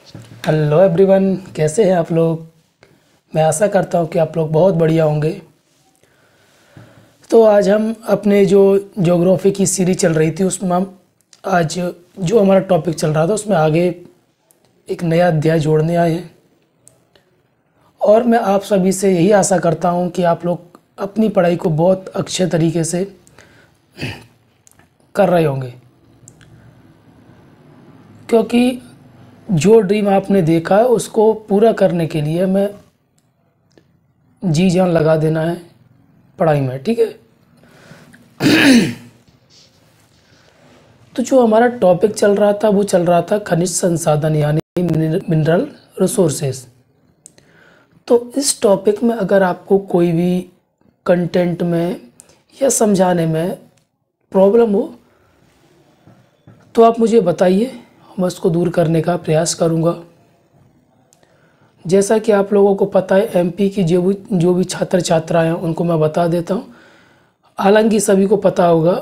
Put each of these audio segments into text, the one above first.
Hello everyone, कैसे हैं आप लोग। मैं आशा करता हूं कि आप लोग बहुत बढ़िया होंगे। तो आज हम अपने जो ज्योग्राफी की सीरीज चल रही थी उसमें हम आज जो हमारा टॉपिक चल रहा था उसमें आगे एक नया अध्याय जोड़ने आए हैं। और मैं आप सभी से यही आशा करता हूं कि आप लोग अपनी पढ़ाई को बहुत अच्छे तरीके से कर रहे होंगे, क्योंकि जो ड्रीम आपने देखा है उसको पूरा करने के लिए मैं जी जान लगा देना है पढ़ाई में। ठीक है, तो जो हमारा टॉपिक चल रहा था वो चल रहा था खनिज संसाधन यानी मिनरल रिसोर्सेज। तो इस टॉपिक में अगर आपको कोई भी कंटेंट में या समझाने में प्रॉब्लम हो तो आप मुझे बताइए, मैं उसको दूर करने का प्रयास करूँगा। जैसा कि आप लोगों को पता है, एमपी की जो भी छात्र छात्राएं हैं उनको मैं बता देता हूँ। हालांकि सभी को पता होगा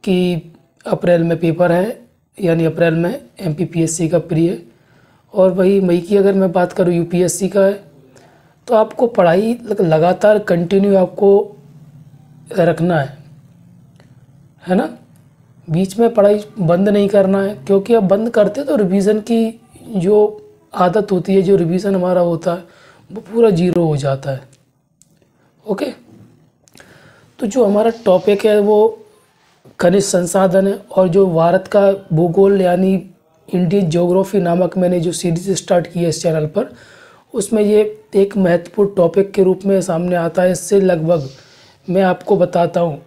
कि अप्रैल में पेपर है, यानी अप्रैल में एमपीपीएससी का प्री है, और वही मई की अगर मैं बात करूँ यूपीएससी का है। तो आपको पढ़ाई लगातार कंटिन्यू आपको रखना है ना। बीच में पढ़ाई बंद नहीं करना है, क्योंकि अब बंद करते तो रिवीजन की जो आदत होती है, जो रिवीजन हमारा होता है वो पूरा जीरो हो जाता है। ओके, तो जो हमारा टॉपिक है वो खनिज संसाधन है, और जो भारत का भूगोल यानी इंडियन ज्योग्राफी नामक मैंने जो सीरीज स्टार्ट की है इस चैनल पर, उसमें ये एक महत्वपूर्ण टॉपिक के रूप में सामने आता है। इससे लगभग मैं आपको बताता हूँ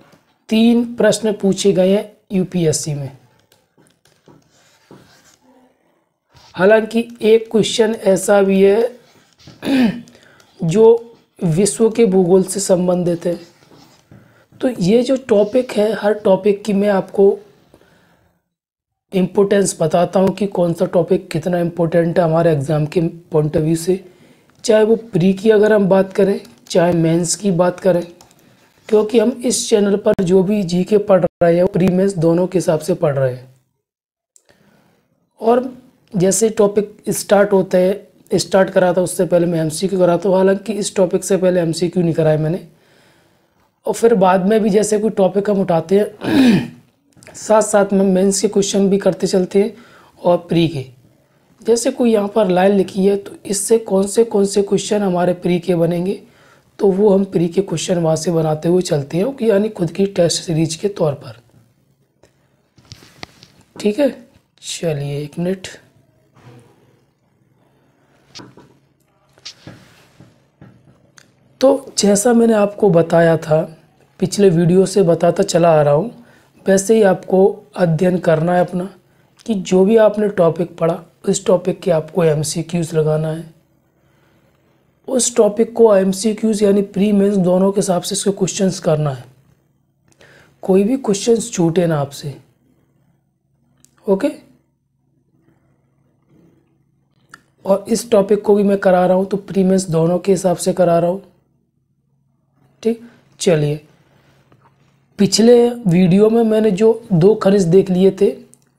3 प्रश्न पूछे गए हैं यूपीएससी में। हालांकि एक क्वेश्चन ऐसा भी है जो विश्व के भूगोल से संबंधित है। तो ये जो टॉपिक है, हर टॉपिक की मैं आपको इम्पोर्टेंस बताता हूँ कि कौन सा टॉपिक कितना इम्पोर्टेंट है हमारे एग्ज़ाम के पॉइंट ऑफ व्यू से, चाहे वो प्री की अगर हम बात करें चाहे मेंस की बात करें। क्योंकि हम इस चैनल पर जो भी जीके पढ़ रहे हैं वो प्री मेंस दोनों के हिसाब से पढ़ रहे हैं। और जैसे टॉपिक स्टार्ट होते हैं, स्टार्ट करा था उससे पहले मैं एमसीक्यू कराता हूँ। हालांकि इस टॉपिक से पहले एमसीक्यू नहीं कराया मैंने, और फिर बाद में भी जैसे कोई टॉपिक हम उठाते हैं साथ साथ में मेंस के क्वेश्चन भी करते चलते हैं और प्री के। जैसे कोई यहाँ पर लाइन लिखी है, तो इससे कौन से क्वेश्चन हमारे प्री के बनेंगे, तो वो हम प्री के क्वेश्चन वहाँ से बनाते हुए चलते हैं, कि यानी खुद की टेस्ट सीरीज के तौर पर। ठीक है, चलिए 1 मिनट। तो जैसा मैंने आपको बताया था, पिछले वीडियो से बताता चला आ रहा हूँ, वैसे ही आपको अध्ययन करना है अपना, कि जो भी आपने टॉपिक पढ़ा उस टॉपिक के आपको एमसीक्यूज़ लगाना है। उस टॉपिक को एमसीक्यूज़ यानी प्री मेंस दोनों के हिसाब से इसके क्वेश्चंस करना है। कोई भी क्वेश्चंस छूटे ना आपसे। ओके, और इस टॉपिक को भी मैं करा रहा हूँ तो प्री मेंस दोनों के हिसाब से करा रहा हूँ। ठीक, चलिए। पिछले वीडियो में मैंने जो 2 खनिज देख लिए थे,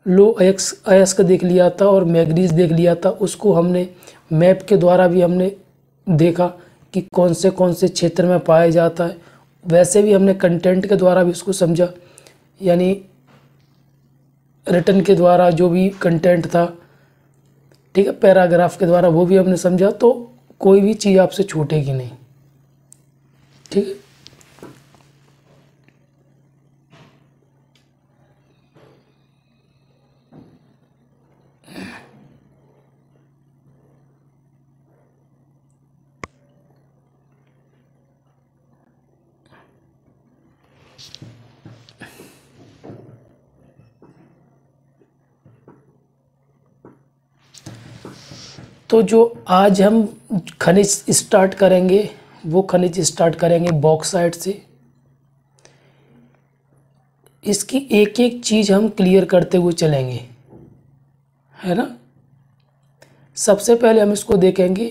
लो अयस्क देख लिया था और मैग्नीज देख लिया था, उसको हमने मैप के द्वारा भी हमने देखा कि कौन से क्षेत्र में पाया जाता है। वैसे भी हमने कंटेंट के द्वारा भी उसको समझा, यानी रिटन के द्वारा जो भी कंटेंट था, ठीक है, पैराग्राफ के द्वारा वो भी हमने समझा। तो कोई भी चीज़ आपसे छूटेगी नहीं। ठीक है, तो जो आज हम खनिज स्टार्ट करेंगे वो खनिज स्टार्ट करेंगे बॉक्साइट से। इसकी एक एक चीज़ हम क्लियर करते हुए चलेंगे, है ना। सबसे पहले हम इसको देखेंगे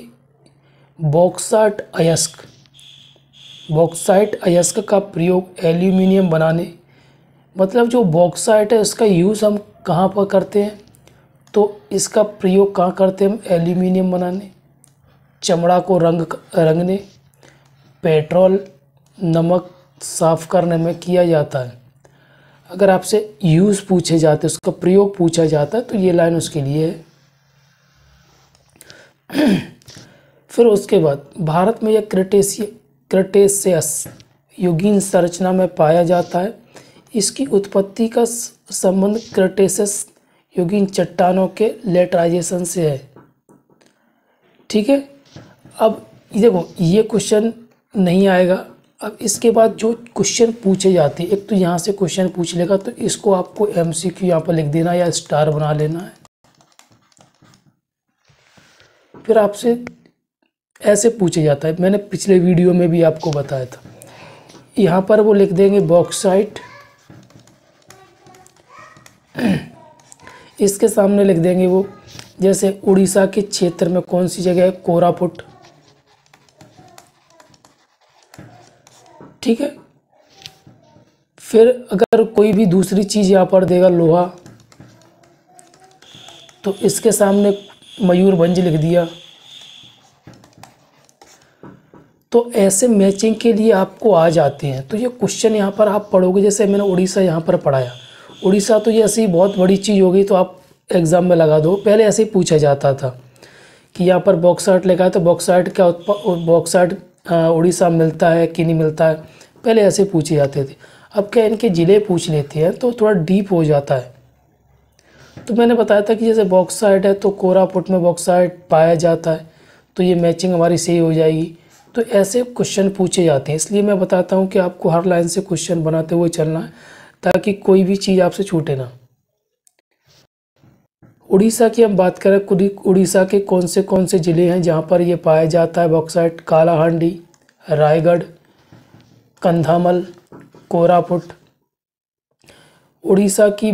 बॉक्साइट अयस्क। बॉक्साइट अयस्क का प्रयोग एल्यूमिनियम बनाने, मतलब जो बॉक्साइट है उसका यूज़ हम कहाँ पर करते हैं, तो इसका प्रयोग कहाँ करते हैं हम? एल्यूमिनियम बनाने, चमड़ा को रंगने, पेट्रोल, नमक साफ करने में किया जाता है। अगर आपसे यूज़ पूछे जाते, उसका प्रयोग पूछा जाता है, तो ये लाइन उसके लिए है। फिर उसके बाद भारत में यह क्रेटेशियस युगीन संरचना में पाया जाता है। इसकी उत्पत्ति का संबंध क्रेटेशियस युगीन चट्टानों के लेटराइजेशन से है। ठीक है, अब देखो ये क्वेश्चन नहीं आएगा। अब इसके बाद जो क्वेश्चन पूछे जाते हैं, एक तो यहाँ से क्वेश्चन पूछ लेगा, तो इसको आपको MCQ यहाँ पर लिख देना या स्टार बना लेना है। फिर आपसे ऐसे पूछे जाता है, मैंने पिछले वीडियो में भी आपको बताया था। यहाँ पर वो लिख देंगे बॉक्साइट, इसके सामने लिख देंगे वो, जैसे उड़ीसा के क्षेत्र में कौन सी जगह है? कोरापुट। ठीक है, फिर अगर कोई भी दूसरी चीज़ यहाँ पर देगा लोहा, तो इसके सामने मयूरभंज लिख दिया। तो ऐसे मैचिंग के लिए आपको आ जाते हैं। तो ये क्वेश्चन यहाँ पर आप पढ़ोगे, जैसे मैंने उड़ीसा यहाँ पर पढ़ाया, उड़ीसा तो ये ऐसी बहुत बड़ी चीज़ हो गई, तो आप एग्ज़ाम में लगा दो। पहले ऐसे ही पूछा जाता था कि यहाँ पर बॉक्साइट लिखा है, तो बॉक्साइट क्या बॉक्साइट उड़ीसा में मिलता है कि नहीं मिलता है, पहले ऐसे पूछे जाते थे। अब क्या इनके ज़िले पूछ लेते हैं, तो थोड़ा डीप हो जाता है। तो मैंने बताया था कि जैसे बॉक्साइट है, तो कोरापुट में बॉक्साइट पाया जाता है, तो ये मैचिंग हमारी सही हो जाएगी। तो ऐसे क्वेश्चन पूछे जाते हैं, इसलिए मैं बताता हूँ कि आपको हर लाइन से क्वेश्चन बनाते हुए चलना है, ताकि कोई भी चीज़ आपसे छूटे ना। उड़ीसा की हम बात करें, उड़ीसा के कौन से ज़िले हैं जहाँ पर ये पाया जाता है बॉक्साइट? कालाहांडी, रायगढ़, कंधामल, कोरापुट। उड़ीसा की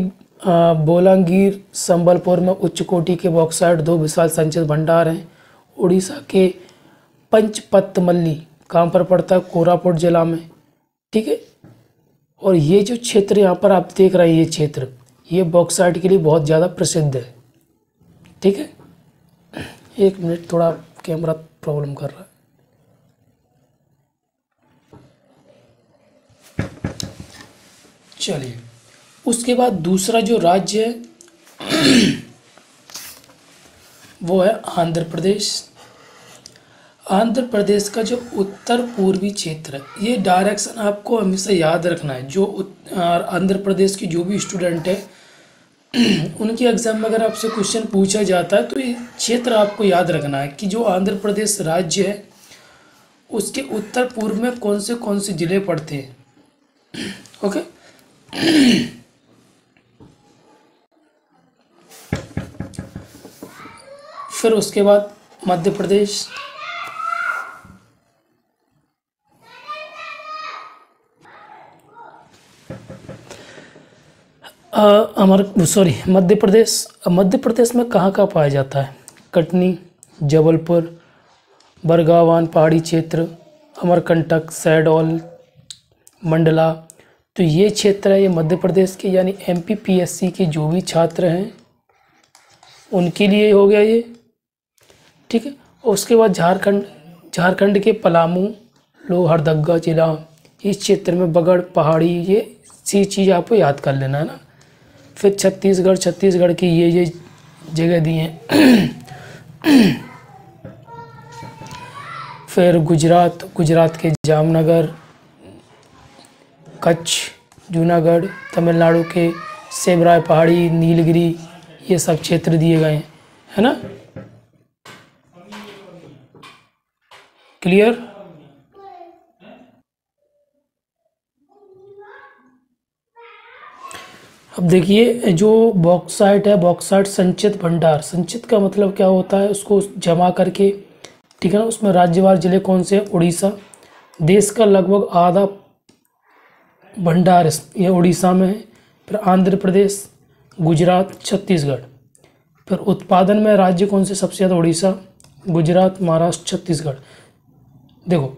बोलांगीर, संबलपुर में उच्च कोटि के बॉक्साइट 2 विशाल संचित भंडार हैं। उड़ीसा के पंचपतमल्ली कहाँ पर पड़ता है? कोरापुट जिला में। ठीक है, और ये जो क्षेत्र यहाँ पर आप देख रहे हैं, ये क्षेत्र, ये बॉक्साइट के लिए बहुत ज़्यादा प्रसिद्ध है। ठीक है, एक मिनट, थोड़ा कैमरा प्रॉब्लम कर रहा है। चलिए, उसके बाद दूसरा जो राज्य है वो है आंध्र प्रदेश। आंध्र प्रदेश का जो उत्तर पूर्वी क्षेत्र है, ये डायरेक्शन आपको हमेशा याद रखना है। जो आंध्र प्रदेश के जो भी स्टूडेंट है, उनके एग्जाम में अगर आपसे क्वेश्चन पूछा जाता है, तो ये क्षेत्र आपको याद रखना है कि जो आंध्र प्रदेश राज्य है, उसके उत्तर पूर्व में कौन से ज़िले पड़ते हैं। ओके, फिर उसके बाद मध्य प्रदेश, मध्य प्रदेश में कहाँ कहाँ पाया जाता है? कटनी, जबलपुर, बरगावान पहाड़ी क्षेत्र, अमरकंटक, शहडोल, मंडला। तो ये क्षेत्र है, ये मध्य प्रदेश के, यानी MPPSC के जो भी छात्र हैं उनके लिए हो गया ये। ठीक है, और उसके बाद झारखंड के पलामू, लोहरदगा जिला, इस क्षेत्र में बगड़ पहाड़ी, ये सी चीज़ आपको याद कर लेना है ना। फिर छत्तीसगढ़ की ये जगह दी हैं। फिर गुजरात के जामनगर, कच्छ, जूनागढ़, तमिलनाडु के सेबराय पहाड़ी, नीलगिरी, ये सब क्षेत्र दिए गए हैं, है ना। क्लियर? अब देखिए, जो बॉक्साइट है, बॉक्साइट संचित भंडार, संचित का मतलब क्या होता है? उसको जमा करके, ठीक है ना। उसमें राज्यवार जिले कौन से? उड़ीसा। देश का लगभग आधा भंडार ये उड़ीसा में है। फिर आंध्र प्रदेश, गुजरात, छत्तीसगढ़। फिर उत्पादन में राज्य कौन से सबसे ज़्यादा? उड़ीसा, गुजरात, महाराष्ट्र, छत्तीसगढ़। देखो,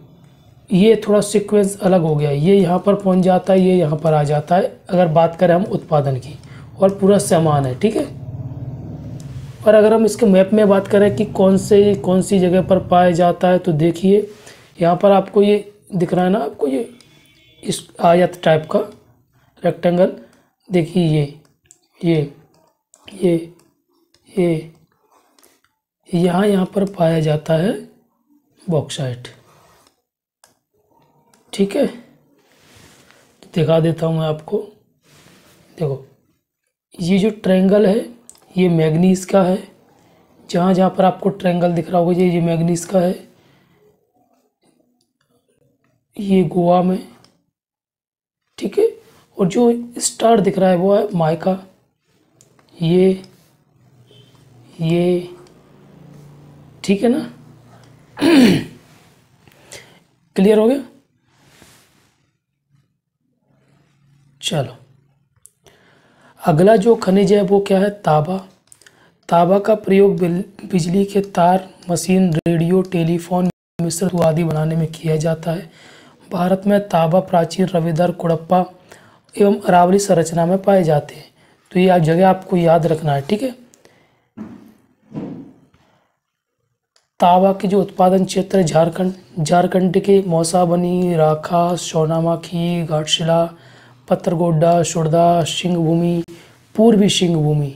ये थोड़ा सीक्वेंस अलग हो गया, ये यहाँ पर पहुँच जाता है, ये यहाँ पर आ जाता है, अगर बात करें हम उत्पादन की, और पूरा समान है। ठीक है, और अगर हम इसके मैप में बात करें कि कौन सी जगह पर पाया जाता है, तो देखिए यहाँ पर आपको ये दिख रहा है ना, आपको ये इस आयत टाइप का रेक्टेंगल, देखिए ये यहाँ पर पाया जाता है बॉक्साइट। ठीक है, दिखा देता हूँ मैं आपको। देखो ये जो ट्रायंगल है ये मैग्नीज का है, जहाँ पर आपको ट्रायंगल दिख रहा होगा ये मैग्नीज का है, ये गोवा में। ठीक है, और जो स्टार दिख रहा है वो है माइका, ये ठीक है ना। क्लियर हो गया। चलो अगला जो खनिज है वो क्या है, तांबा। तांबा का प्रयोग बिजली के तार, मशीन, रेडियो, टेलीफोन, मिश्र आदि बनाने में किया जाता है। भारत में तांबा प्राचीन रविदार, कुड़प्पा एवं अरावली संरचना में पाए जाते हैं। तो ये जगह आपको याद रखना है। ठीक है, तांबा के जो उत्पादन क्षेत्र है झारखंड के मौसाबनी, राखा, सोनामाखी, घाटशिला, पत्रगोड्डा, शुरदा, सिंहभूमि, पूर्वी सिंहभूमि।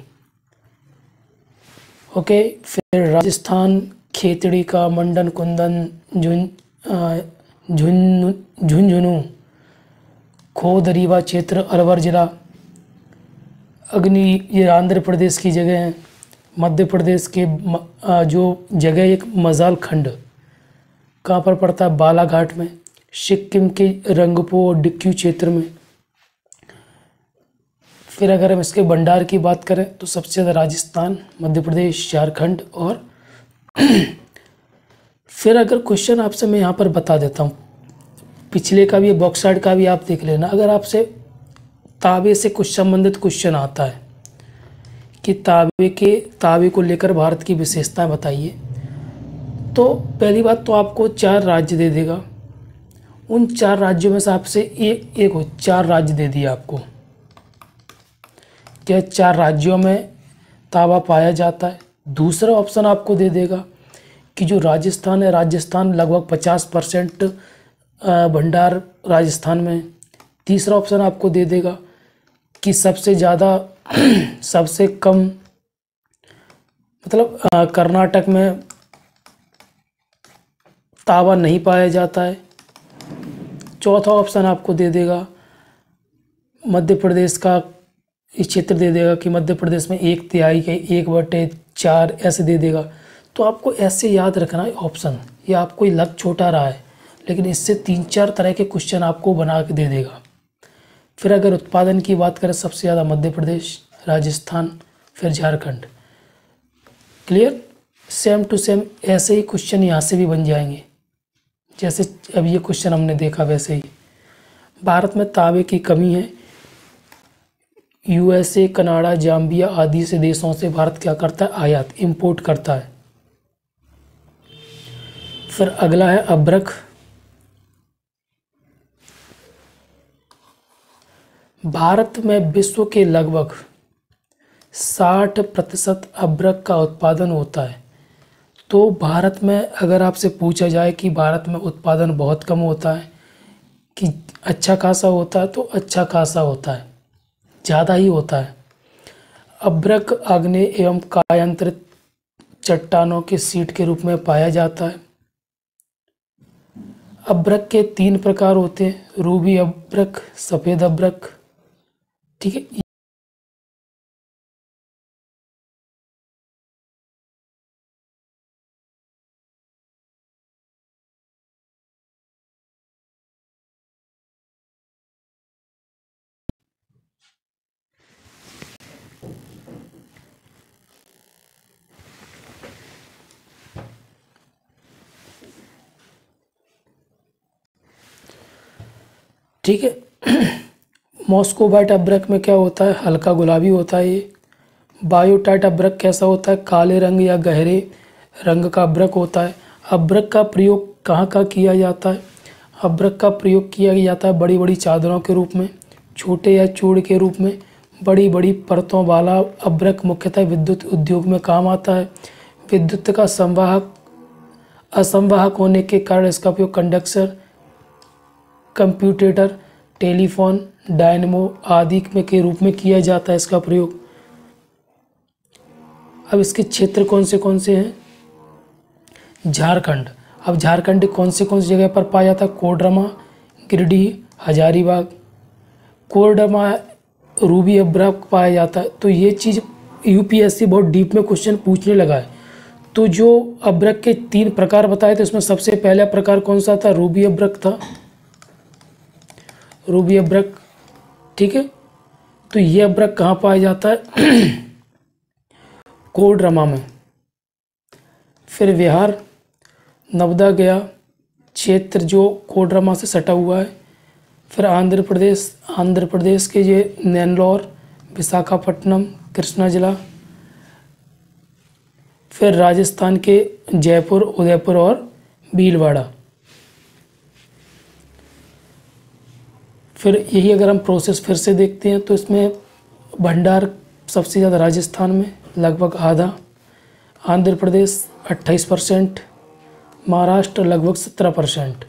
ओके, फिर राजस्थान खेतड़ी का मंडन, कुंदन, झुंझुनू, खोद, रीवा क्षेत्र, अलवर जिला, अग्नि, ये आंध्र प्रदेश की जगह है। मध्य प्रदेश के जो जगह एक मजाल खंड कहाँ पर पड़ता है, बालाघाट में। सिक्किम के रंगपो और डिक्यू क्षेत्र में। फिर अगर हम इसके भंडार की बात करें तो सबसे ज़्यादा राजस्थान, मध्य प्रदेश, झारखंड और फिर अगर क्वेश्चन आपसे मैं यहाँ पर बता देता हूँ, पिछले का भी बॉक्साइट का भी आप देख लेना। अगर आपसे तांबे से कुछ संबंधित क्वेश्चन आता है कि तांबे को लेकर भारत की विशेषताएं बताइए, तो पहली बात तो आपको 4 राज्य दे देगा। उन 4 राज्यों में से आपसे एक 4 राज्य दे दिया आपको, क्या 4 राज्यों में तांबा पाया जाता है। दूसरा ऑप्शन आपको दे देगा कि जो राजस्थान है, राजस्थान लगभग 50% भंडार राजस्थान में। तीसरा ऑप्शन आपको दे देगा कि सबसे ज़्यादा सबसे कम मतलब कर्नाटक में तांबा नहीं पाया जाता है। चौथा ऑप्शन आपको दे देगा मध्य प्रदेश का इस क्षेत्र दे देगा कि मध्य प्रदेश में 1/3 के 1/4 ऐसे दे देगा। तो आपको ऐसे याद रखना है ऑप्शन, ये आपको लग छोटा रहा है लेकिन इससे 3-4 तरह के क्वेश्चन आपको बना के दे देगा। फिर अगर उत्पादन की बात करें, सबसे ज़्यादा मध्य प्रदेश, राजस्थान, फिर Jharkhand. Clear, same to same ऐसे ही क्वेश्चन यहाँ से भी बन जाएंगे, जैसे अब ये क्वेश्चन हमने देखा वैसे ही। भारत में तांबे की कमी है। यूएसए, कनाडा, जाम्बिया आदि से देशों से भारत क्या करता है, आयात, इंपोर्ट करता है। फिर अगला है अभ्रक। भारत में विश्व के लगभग 60% अभ्रक का उत्पादन होता है। तो भारत में अगर आपसे पूछा जाए कि भारत में उत्पादन बहुत कम होता है कि अच्छा खासा होता है, तो अच्छा खासा होता है, ज़्यादा ही होता है। अभ्रक आग्नेय एवं कायांतरित चट्टानों के सीट के रूप में पाया जाता है। अभ्रक के 3 प्रकार होते हैं, रूबी अभ्रक, सफ़ेद अभ्रक। ठीक है, ठीक है। मॉस्कोबाइट अभ्रक में क्या होता है, हल्का गुलाबी होता है ये। बायोटाइट अभ्रक कैसा होता है, काले रंग या गहरे रंग का अभ्रक होता है। अभ्रक का प्रयोग कहाँ कहाँ किया जाता है, अभ्रक का प्रयोग किया जाता है बड़ी बड़ी चादरों के रूप में, छोटे या चूड़ के रूप में, बड़ी बड़ी परतों वाला अभ्रक मुख्यतः विद्युत उद्योग में काम आता है। विद्युत का संवाहक असंवाहक होने के कारण इसका उपयोग कंडक्टर, कंप्यूटेटर, टेलीफोन, डायनमो आदि में के रूप में किया जाता है इसका प्रयोग। अब इसके क्षेत्र कौन से हैं? झारखंड। अब झारखंड कौन सी जगह पर पाया जाता है? कोडरमा, गिरिडीह, हजारीबाग। कोडरमा रूबी अभ्रक पाया जाता है। तो ये चीज़ यूपीएससी बहुत डीप में क्वेश्चन पूछने लगा है। तो जो अभ्रक के 3 प्रकार बताए थे उसमें सबसे पहला प्रकार कौन सा था? रूबी अभ्रक था, रूबी अभ्रक। ठीक है, तो ये अभ्रक कहाँ पाया जाता है? कोडरमा में। फिर बिहार, नवदा गया क्षेत्र जो कोडरमा से सटा हुआ है। फिर आंध्र प्रदेश के ये नेल्लोर, विशाखापट्टनम, कृष्णा जिला। फिर राजस्थान के जयपुर, उदयपुर और भीलवाड़ा। फिर यही अगर हम प्रोसेस फिर से देखते हैं तो इसमें भंडार सबसे ज़्यादा राजस्थान में, लगभग आधा। आंध्र प्रदेश 28%, महाराष्ट्र लगभग 17%।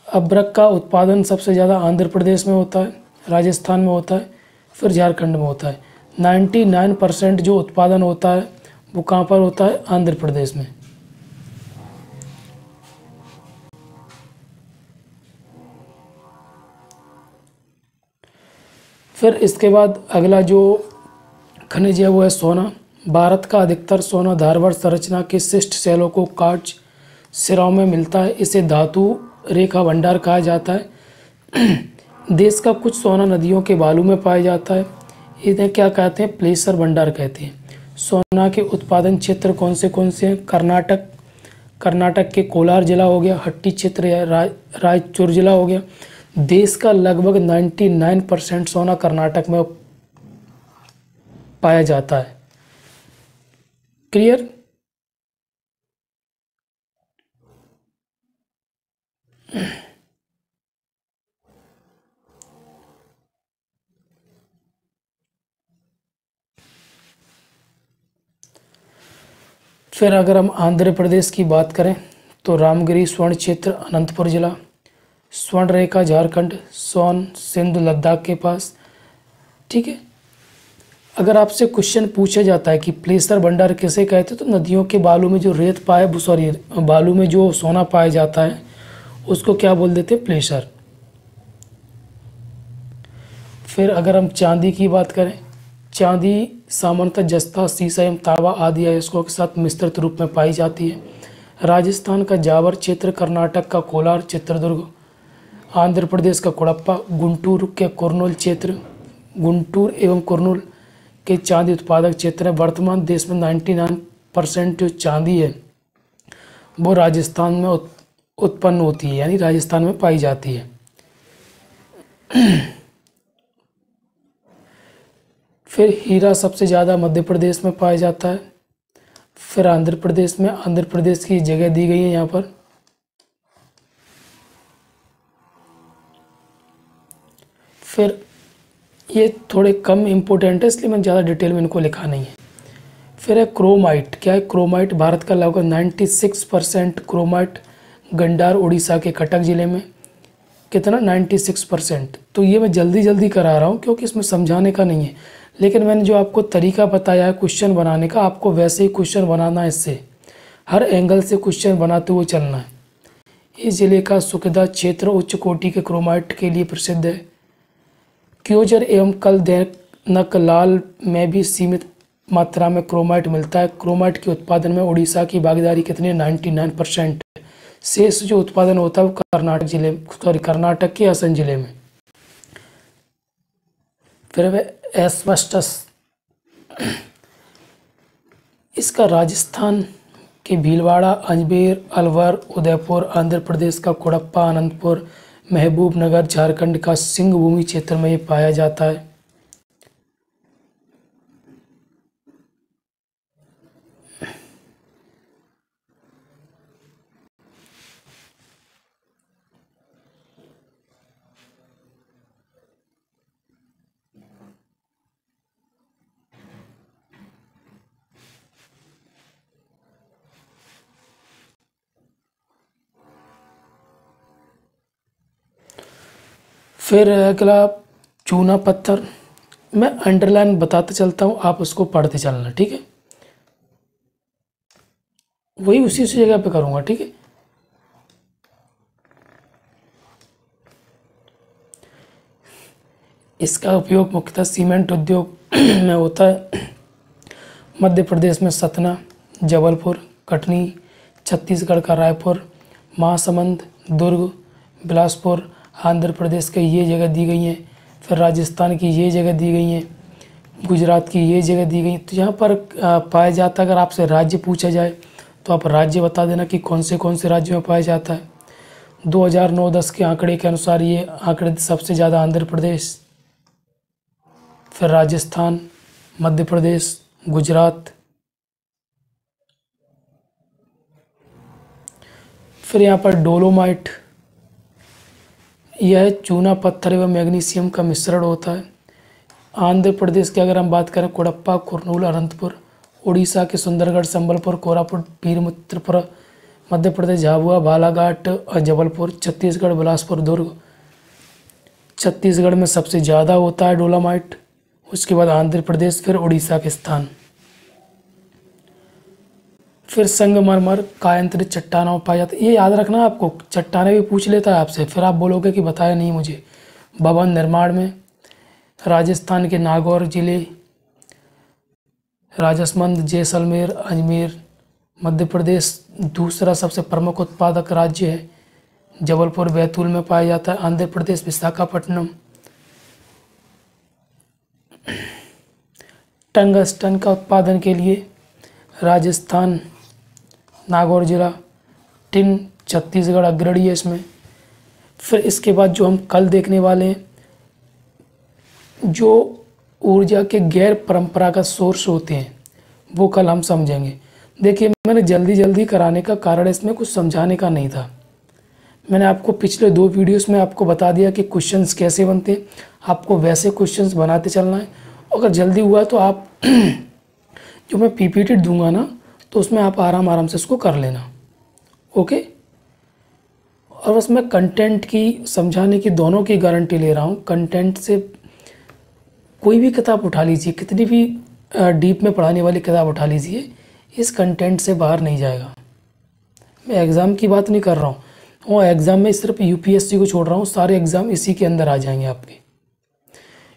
अभ्रक का उत्पादन सबसे ज़्यादा आंध्र प्रदेश में होता है, राजस्थान में होता है, फिर झारखंड में होता है। 99% जो उत्पादन होता है वो कहाँ पर होता है? आंध्र प्रदेश में। फिर इसके बाद अगला जो खनिज है वो है सोना। भारत का अधिकतर सोना धारवाड़ संरचना के शिष्ट शैलों को काट सिराओं में मिलता है। इसे धातु रेखा भंडार कहा जाता है। देश का कुछ सोना नदियों के बालू में पाया जाता है। इन्हें क्या कहते हैं? प्लेसर भंडार कहते हैं। सोना के उत्पादन क्षेत्र कौन से हैं? कर्नाटक के कोलार जिला हो गया, हट्टी क्षेत्र या रायचूर जिला हो गया। देश का लगभग 99% सोना कर्नाटक में पाया जाता है। क्लियर? फिर अगर हम आंध्र प्रदेश की बात करें तो रामगिरी स्वर्ण क्षेत्र, अनंतपुर जिला। स्वर्ण रेखा झारखंड, सोन सिंधु लद्दाख के पास। ठीक है, अगर आपसे क्वेश्चन पूछा जाता है कि प्लेसर भंडार किसे कहते हैं, तो नदियों के बालू में जो रेत पाए बालू में जो सोना पाया जाता है उसको क्या बोल देते हैं? प्लेसर। फिर अगर हम चांदी की बात करें, चांदी सामान्यतः जस्ता, सीसा एवं तांबा आदि अयस्कों के साथ मिश्रित रूप में पाई जाती है। राजस्थान का जावर क्षेत्र, कर्नाटक का कोलार, चित्रदुर्ग, आंध्र प्रदेश का कुड़प्पा, गुंटूर के कुर्नूल क्षेत्र, गुंटूर एवं कुर्नूल के चांदी उत्पादक क्षेत्र है। वर्तमान देश में 99% जो चांदी है वो राजस्थान में उत्पन्न होती है, यानी राजस्थान में पाई जाती है। फिर हीरा सबसे ज़्यादा मध्य प्रदेश में पाया जाता है। फिर आंध्र प्रदेश की जगह दी गई है यहाँ पर। फिर ये थोड़े कम इम्पोर्टेंट है इसलिए मैंने ज़्यादा डिटेल में इनको लिखा नहीं है। फिर है क्रोमाइट। क्या है क्रोमाइट? भारत का लगभग 96% क्रोमाइट गंडार उड़ीसा के कटक जिले में। कितना? 96%। तो ये मैं जल्दी करा रहा हूँ क्योंकि इसमें समझाने का नहीं है, लेकिन मैंने जो आपको तरीका बताया है क्वेश्चन बनाने का, आपको वैसे ही क्वेश्चन बनाना है। इससे हर एंगल से क्वेश्चन बनाते हुए चलना है। इस जिले का सुखदा क्षेत्र उच्च कोटि के क्रोमाइट के लिए प्रसिद्ध है। क्योजर एवं कलदैनक लाल में भी सीमित मात्रा में क्रोमाइट मिलता है। क्रोमाइट के उत्पादन में उड़ीसा की भागीदारी कितनी? 99%। शेष जो उत्पादन होता है वो कर्नाटक के असम जिले में। फिर एस्बेस्टस, इसका राजस्थान के भीलवाड़ा, अजमेर, अलवर, उदयपुर, आंध्र प्रदेश का कुड़प्पा, अनंतपुर, महबूबनगर, झारखंड का सिंहभूमि क्षेत्र में ये पाया जाता है। फिर अगला चूना पत्थर, मैं अंडरलाइन बताते चलता हूँ, आप उसको पढ़ते चलना, ठीक है। वही उसी जगह पे करूँगा, ठीक है। इसका उपयोग मुख्यतः सीमेंट उद्योग में होता है। मध्य प्रदेश में सतना, जबलपुर, कटनी, छत्तीसगढ़ का रायपुर, महासमुंद, दुर्ग, बिलासपुर, आंध्र प्रदेश के ये जगह दी गई हैं। फिर राजस्थान की ये जगह दी गई हैं, गुजरात की ये जगह दी गई। तो यहाँ पर पाया जाता है, अगर आपसे राज्य पूछा जाए तो आप राज्य बता देना कि कौन से राज्यों में पाया जाता है। 2009-10 के आंकड़े के अनुसार ये आंकड़े सबसे ज़्यादा आंध्र प्रदेश, फिर राजस्थान, मध्य प्रदेश, गुजरात। फिर यहाँ पर डोलोमाइट, यह चूना पत्थर एवं मैग्नीशियम का मिश्रण होता है। आंध्र प्रदेश की अगर हम बात करें, कोडप्पा, कुर्नूल, अनंतपुर। उड़ीसा के सुंदरगढ़, संबलपुर, कोरापुट, वीरभद्रपुर। मध्य प्रदेश झाबुआ, बालाघाट और जबलपुर। छत्तीसगढ़ बिलासपुर, दुर्ग। छत्तीसगढ़ में सबसे ज़्यादा होता है डोलोमाइट, उसके बाद आंध्र प्रदेश, फिर उड़ीसा के स्थान। फिर संगमरमर कायांतरित चट्टानों में पाया जाता है। ये याद रखना आपको, चट्टानें भी पूछ लेता है आपसे, फिर आप बोलोगे कि बताया नहीं मुझे। भवन निर्माण में राजस्थान के नागौर जिले, राजसमंद, जैसलमेर, अजमेर। मध्य प्रदेश दूसरा सबसे प्रमुख उत्पादक राज्य है, जबलपुर, बैतूल में पाया जाता है। आंध्र प्रदेश विशाखापट्टनम। टंगस्टन का उत्पादन के लिए राजस्थान, नागौर जिला। टिन, छत्तीसगढ़ अग्रणी है इसमें। फिर इसके बाद जो हम कल देखने वाले हैं, जो ऊर्जा के गैर परंपरागत सोर्स होते हैं, वो कल हम समझेंगे। देखिए, मैंने जल्दी कराने का कारण इसमें कुछ समझाने का नहीं था। मैंने आपको पिछले 2 वीडियोस में आपको बता दिया कि क्वेश्चंस कैसे बनते हैं, आपको वैसे क्वेश्चंस बनाते चलना है। अगर जल्दी हुआ तो आप जो मैं पीपीटी दूंगा ना, तो उसमें आप आराम से इसको कर लेना, ओके। और बस मैं कंटेंट की समझाने की दोनों की गारंटी ले रहा हूँ। कंटेंट से कोई भी किताब उठा लीजिए, कितनी भी डीप में पढ़ाने वाली किताब उठा लीजिए, इस कंटेंट से बाहर नहीं जाएगा। मैं एग्ज़ाम की बात नहीं कर रहा हूँ, वो एग्ज़ाम में सिर्फ यूपीएससी को छोड़ रहा हूँ, सारे एग्ज़ाम इसी के अंदर आ जाएंगे आपके।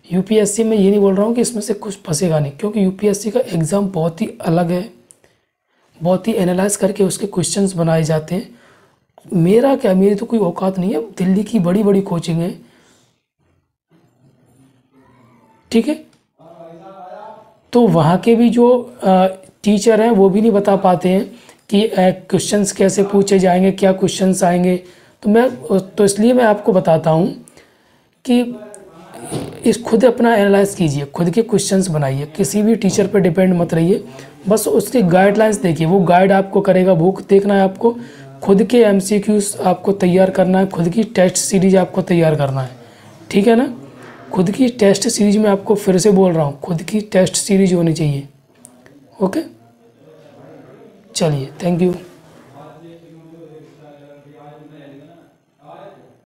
यूपीएससी में ये नहीं बोल रहा हूँ कि इसमें से कुछ फंसेगा नहीं, क्योंकि यूपीएससी का एग्ज़ाम बहुत ही अलग है, बहुत ही एनालाइज करके उसके क्वेश्चंस बनाए जाते हैं। मेरी तो कोई औकात नहीं है, दिल्ली की बड़ी कोचिंग है, ठीक है। तो वहाँ के भी जो टीचर हैं वो भी नहीं बता पाते हैं कि क्वेश्चंस कैसे पूछे जाएंगे, क्या क्वेश्चंस आएंगे। तो इसलिए मैं आपको बताता हूँ कि इस खुद अपना एनालाइज कीजिए, खुद के क्वेश्चंस बनाइए, किसी भी टीचर पे डिपेंड मत रहिए। बस उसके गाइडलाइंस देखिए, वो गाइड आपको करेगा, वो देखना है आपको। खुद के एमसीक्यूज आपको तैयार करना है, खुद की टेस्ट सीरीज आपको तैयार करना है, ठीक है ना। खुद की टेस्ट सीरीज में आपको फिर से बोल रहा हूँ, खुद की टेस्ट सीरीज होनी चाहिए, ओके। चलिए, थैंक यू।